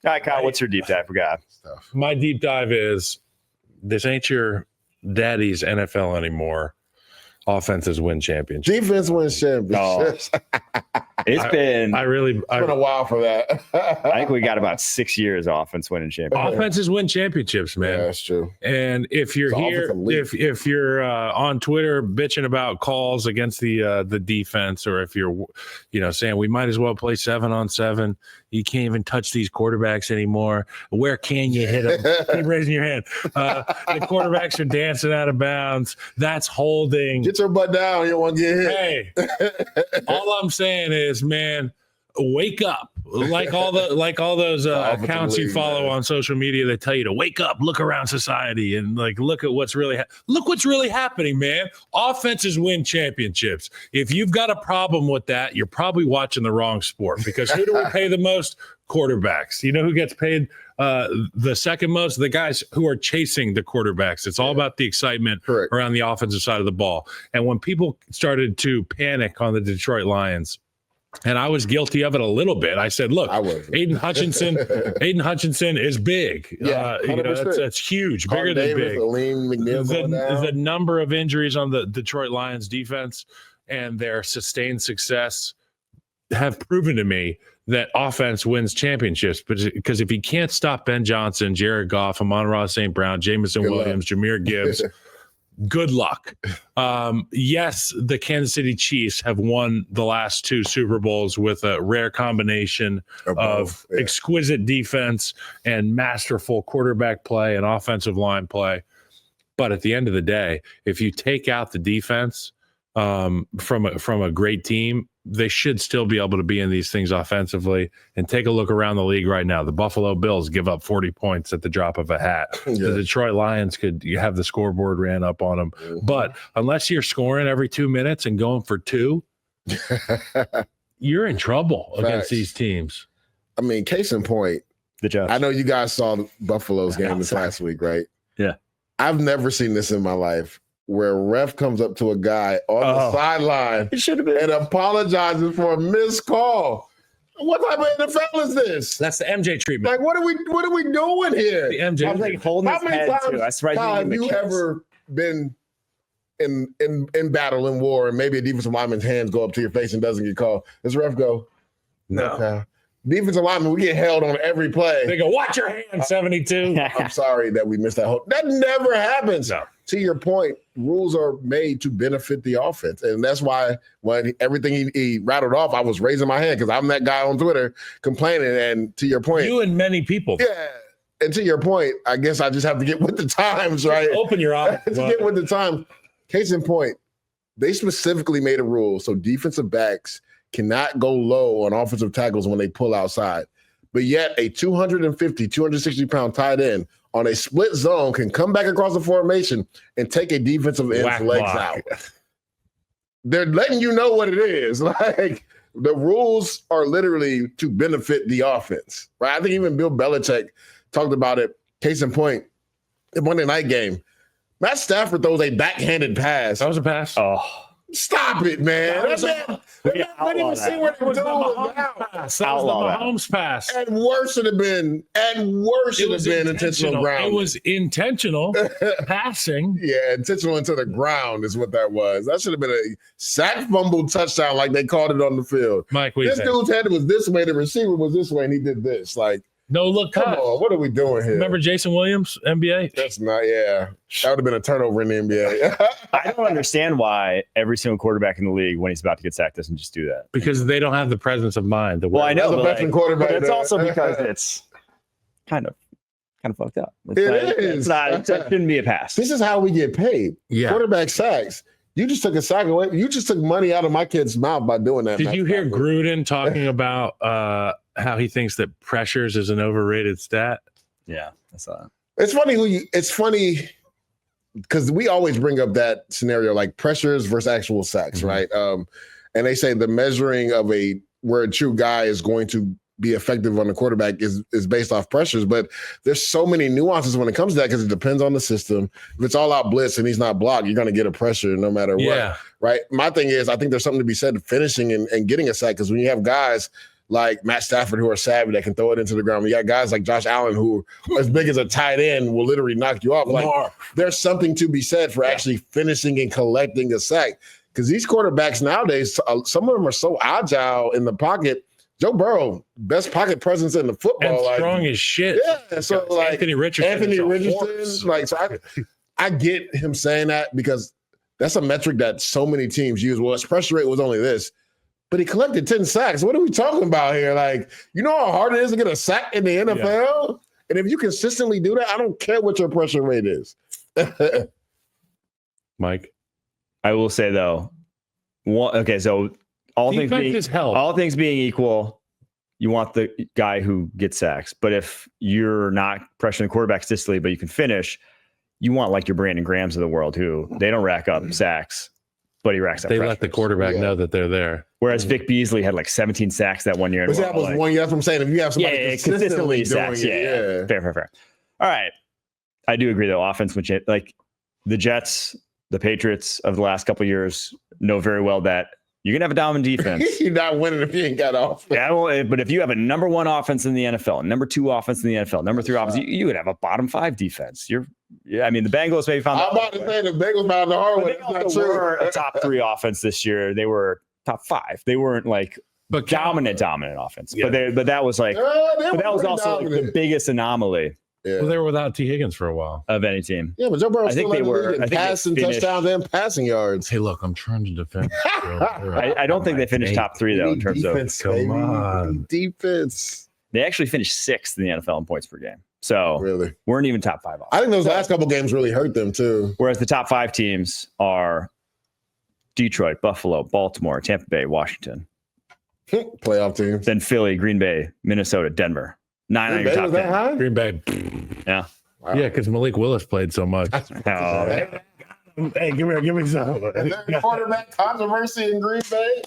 All right, Kyle, what's your deep dive for God? My deep dive is this ain't your daddy's NFL anymore. Offenses win championships. Defense wins championships. It's been a while for that. I think we got about 6 years offense winning championships. Offenses win championships, man. Yeah, that's true. And if you're if you're on Twitter bitching about calls against the defense, or if you're saying we might as well play 7-on-7, you can't even touch these quarterbacks anymore. Where can you hit them? Keep raising your hand. The quarterbacks are dancing out of bounds. That's holding. Get your butt down. You don't want to get hit. Hey, all I'm saying is, man, wake up. Like all those accounts you follow on social media that tell you to wake up, look around society, and look at what's really happening, man. Offenses win championships. If you've got a problem with that, you're probably watching the wrong sport, because who do we pay the most? Quarterbacks. You know who gets paid the second most? The guys who are chasing the quarterbacks. It's all about the excitement around the offensive side of the ball. And when people started to panic on the Detroit Lions, and I was guilty of it a little bit, I said, look, Aiden Hutchinson is big. Yeah, that's huge, bigger than big. The number of injuries on the Detroit Lions defense and their sustained success have proven to me that offense wins championships. Because if you can't stop Ben Johnson, Jared Goff, Amon-Ra St. Brown, Jameson Williams, Jahmyr Gibbs, good luck. Yes, the Kansas City Chiefs have won the last 2 Super Bowls with a rare combination of exquisite defense and masterful quarterback play and offensive line play. But at the end of the day, if you take out the defense from a great team, they should still be able to be in these things offensively. And take a look around the league right now. The Buffalo Bills give up 40 points at the drop of a hat. The Detroit Lions you have the scoreboard ran up on them. Mm-hmm. But unless you're scoring every 2 minutes and going for 2, you're in trouble against these teams. I mean, case in point, I know you guys saw Buffalo's game this last week, right? Yeah. I've never seen this in my life, where a ref comes up to a guy on the sideline and apologizes for a missed call. What type of NFL is this? That's the MJ treatment. What are we doing here? The MJ. I was holding his head too. I swear. Kyle, have you ever been in battle, in war, and maybe a defensive lineman's hands go up to your face and doesn't get called? Does the ref go, no? Okay. Defensive lineman, we get held on every play. They go, watch your hand, 72. I'm sorry that we missed that whole. That never happens. No. To your point, rules are made to benefit the offense. And that's why when everything he rattled off, I was raising my hand, because I'm that guy on Twitter complaining. And to your point. You and many people. Yeah. And to your point, I guess I just have to get with the times, right? Open your eyes. Get with the times. Case in point, they specifically made a rule so defensive backs cannot go low on offensive tackles when they pull outside. But yet a 250, 260-pound tight end on a split zone can come back across the formation and take a defensive end's legs out. They're letting you know what it is. The rules are literally to benefit the offense, right? I think even Bill Belichick talked about it. Case in point, the Monday night game, Matt Stafford throws a backhanded pass. That was a pass. Oh. Stop it, man. I didn't even see what they were doing with that. That was the Mahomes pass. And worse should have been intentional ground. It was intentional passing. Yeah, intentional into the ground is what that was. That should have been a sack fumble touchdown like they called it on the field. Mike, this dude's head was this way, the receiver was this way, and he did this. No look. Come on, what are we doing here? Remember Jason Williams, NBA? That's not, That would have been a turnover in the NBA. I don't understand why every single quarterback in the league, when he's about to get sacked, doesn't just do that. Because they don't have the presence of mind. I know, but it's also because it's kind of fucked up. It shouldn't be a pass. This is how we get paid. Yeah. Quarterback sacks. You just took a sack away. You just took money out of my kid's mouth by doing that. Did you hear Gruden talking about how he thinks that pressures is an overrated stat? Yeah, I saw it. It's funny because we always bring up that scenario, like pressures versus actual sacks, right? And they say the measuring of where a true guy is going to be effective on the quarterback is based off pressures, but there's so many nuances when it comes to that, because it depends on the system. If it's all out blitz and he's not blocked, you're going to get a pressure no matter what, right? My thing is, I think there's something to be said finishing and getting a sack, because when you have guys like Matt Stafford who are savvy that can throw it into the ground. We got guys like Josh Allen who, as big as a tight end, will literally knock you off. Like there's something to be said for actually finishing and collecting a sack. Because these quarterbacks nowadays, some of them are so agile in the pocket. Joe Burrow, best pocket presence in the football. And strong as shit. Yeah. So like Anthony Richardson. Like, so I get him saying that because that's a metric that so many teams use. Well, his pressure rate was only this, but he collected 10 sacks. What are we talking about here? Like, you know how hard it is to get a sack in the NFL? Yeah. And if you consistently do that, I don't care what your pressure rate is. Mike? I will say, though, so all things being equal, you want the guy who gets sacks. But if you're not pressuring the quarterback consistently, but you can finish, you want like your Brandon Grahams of the world who they don't rack up sacks, but he racks up pressures. They let the quarterback know that they're there. Whereas Vic Beasley had like 17 sacks that 1 year. That was 1 year. That's what I'm saying. If you have somebody consistently sacks, fair. All right. I do agree, though. Offense, which like the Jets, the Patriots of the last couple of years know very well that you're going to have a dominant defense. You're not winning if you ain't got offense. Yeah, well, but if you have a number 1 offense in the NFL, number 2 offense in the NFL, number 3 offense, you would have a bottom 5 defense. The Bengals maybe found. I'm about to say the Bengals found the hard way. They were a top 3 offense this year. They were top 5. They weren't like dominant offense. Yeah. But that was like, that was also like the biggest anomaly. Yeah. Well, they were without T. Higgins for a while of any team. Yeah, but Joe Burrow still led the league in passing touchdowns and passing yards. Hey, look, I'm trying to defend. I don't think they finished top 3 though in terms of defense. They actually finished 6th in the NFL in points per game. So really weren't even top 5 off. I think those last couple games really hurt them too. Whereas the top 5 teams are Detroit, Buffalo, Baltimore, Tampa Bay, Washington. Playoff teams. Then Philly, Green Bay, Minnesota, Denver. 9 on your top 10. High? Green Bay. Yeah. Wow. Yeah, because Malik Willis played so much. Hey, give me some. Is there quarterback controversy in Green Bay?